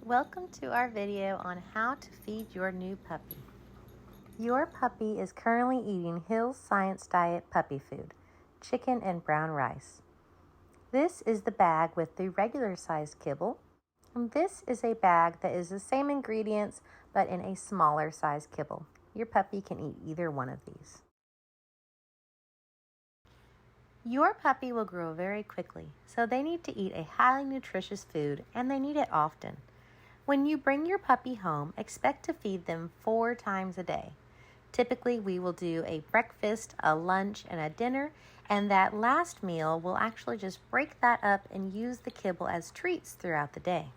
Welcome to our video on how to feed your new puppy. Your puppy is currently eating Hill's Science Diet puppy food, chicken and brown rice. This is the bag with the regular sized kibble, and this is a bag that is the same ingredients but in a smaller size kibble. Your puppy can eat either one of these. Your puppy will grow very quickly, so they need to eat a highly nutritious food and they need it often. When you bring your puppy home, expect to feed them 4 times a day. Typically, we will do a breakfast, a lunch, and a dinner, and that last meal we'll actually just break that up and use the kibble as treats throughout the day.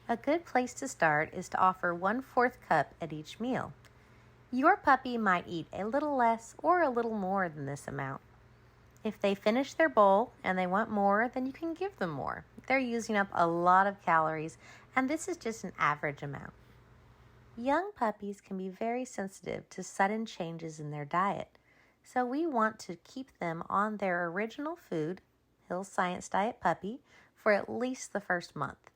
A good place to start is to offer 1/4 cup at each meal. Your puppy might eat a little less or a little more than this amount. If they finish their bowl and they want more, then you can give them more. They're using up a lot of calories, and this is just an average amount. Young puppies can be very sensitive to sudden changes in their diet, so we want to keep them on their original food, Hill's Science Diet Puppy, for at least the first month.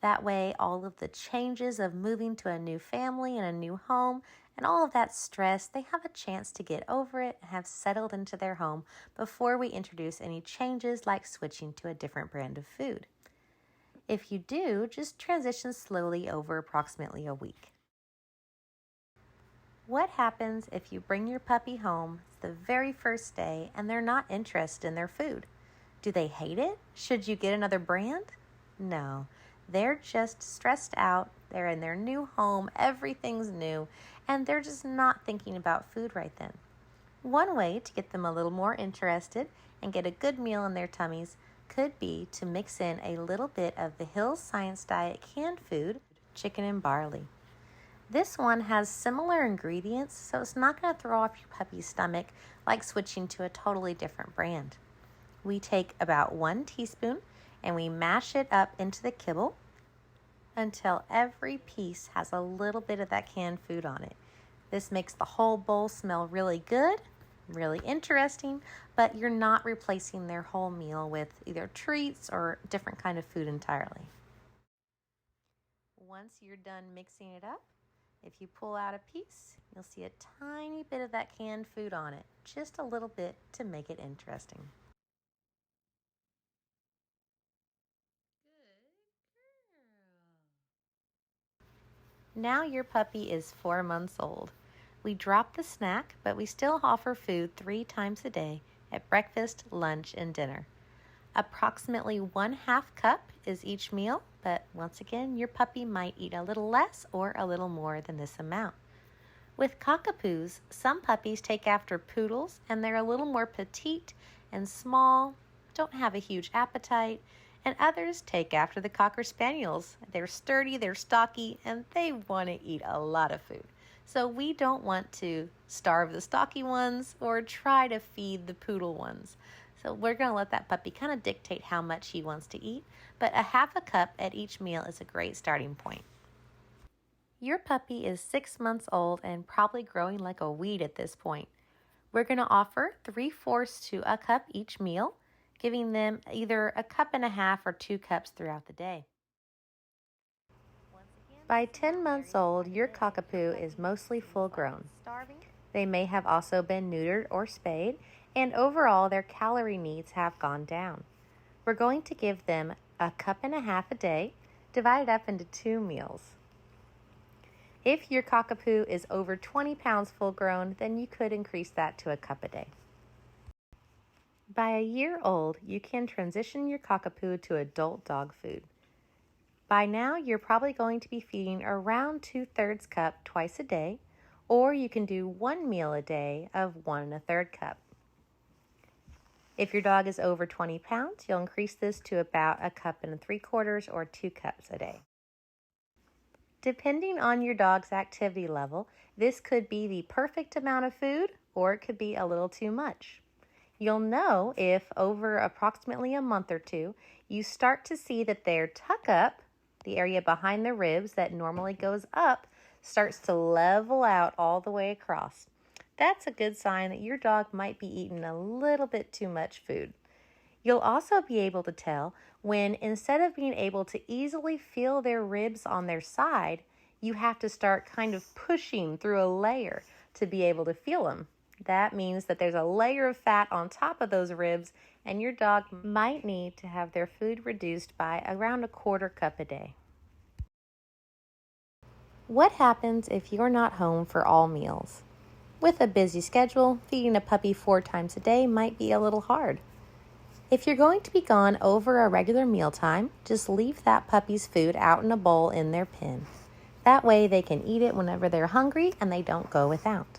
That way, all of the changes of moving to a new family and a new home and all of that stress, they have a chance to get over it and have settled into their home before we introduce any changes like switching to a different brand of food. If you do, just transition slowly over approximately a week. What happens if you bring your puppy home the very first day and they're not interested in their food? Do they hate it? Should you get another brand? No, they're just stressed out. They're in their new home, everything's new, and they're just not thinking about food right then. One way to get them a little more interested and get a good meal in their tummies could be to mix in a little bit of the Hill's Science Diet canned food, chicken and barley. This one has similar ingredients, so it's not going to throw off your puppy's stomach like switching to a totally different brand. We take about 1 teaspoon and we mash it up into the kibble until every piece has a little bit of that canned food on it. This makes the whole bowl smell really good, really interesting, but you're not replacing their whole meal with either treats or different kind of food entirely. Once you're done mixing it up, if you pull out a piece, you'll see a tiny bit of that canned food on it, just a little bit to make it interesting. Now your puppy is 4 months old. We drop the snack, but we still offer food 3 times a day at breakfast, lunch, and dinner. Approximately 1/2 cup is each meal, but once again, your puppy might eat a little less or a little more than this amount. With Cockapoos, some puppies take after poodles and they're a little more petite and small, don't have a huge appetite, and others take after the Cocker Spaniels. They're sturdy, they're stocky, and they want to eat a lot of food. So we don't want to starve the stocky ones or try to feed the poodle ones. So we're going to let that puppy kind of dictate how much he wants to eat, but a 1/2 cup at each meal is a great starting point. Your puppy is 6 months old and probably growing like a weed at this point. We're going to offer 3/4 to a cup each meal, giving them either a 1.5 cups or 2 cups throughout the day. By 10 months old, your Cockapoo is mostly full grown. They may have also been neutered or spayed, and overall their calorie needs have gone down. We're going to give them a 1.5 cups a day, divided up into 2 meals. If your Cockapoo is over 20 pounds full grown, then you could increase that to a cup a day. By a year old, you can transition your Cockapoo to adult dog food. By now, you're probably going to be feeding around 2/3 cup twice a day, or you can do 1 meal a day of 1 1/3 cup. If your dog is over 20 pounds, you'll increase this to about 1 3/4 cups or 2 cups a day. Depending on your dog's activity level, this could be the perfect amount of food or it could be a little too much. You'll know if over approximately a month or 2, you start to see that their tuck up, the area behind the ribs that normally goes up, starts to level out all the way across. That's a good sign that your dog might be eating a little bit too much food. You'll also be able to tell when instead of being able to easily feel their ribs on their side, you have to start kind of pushing through a layer to be able to feel them. That means that there's a layer of fat on top of those ribs, and your dog might need to have their food reduced by around a quarter cup a day. What happens if you're not home for all meals? With a busy schedule, feeding a puppy 4 times a day might be a little hard. If you're going to be gone over a regular mealtime, just leave that puppy's food out in a bowl in their pen. That way they can eat it whenever they're hungry and they don't go without.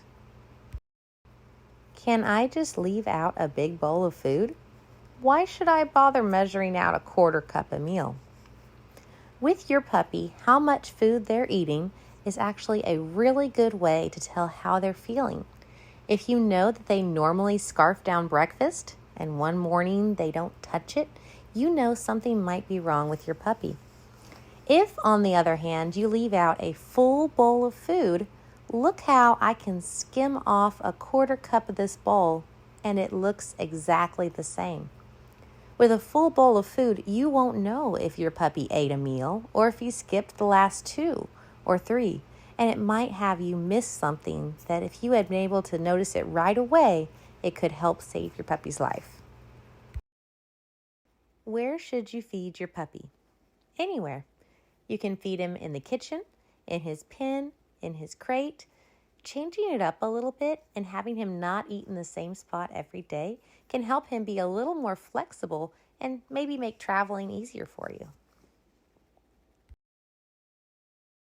Can I just leave out a big bowl of food? Why should I bother measuring out a quarter cup a meal? With your puppy, how much food they're eating is actually a really good way to tell how they're feeling. If you know that they normally scarf down breakfast and one morning they don't touch it, you know something might be wrong with your puppy. If, on the other hand, you leave out a full bowl of food, look how I can skim off a quarter cup of this bowl and it looks exactly the same. With a full bowl of food, you won't know if your puppy ate a meal or if he skipped the last 2 or 3, and it might have you miss something that if you had been able to notice it right away, it could help save your puppy's life. Where should you feed your puppy? Anywhere. You can feed him in the kitchen, in his pen, in his crate. Changing it up a little bit and having him not eat in the same spot every day can help him be a little more flexible and maybe make traveling easier for you.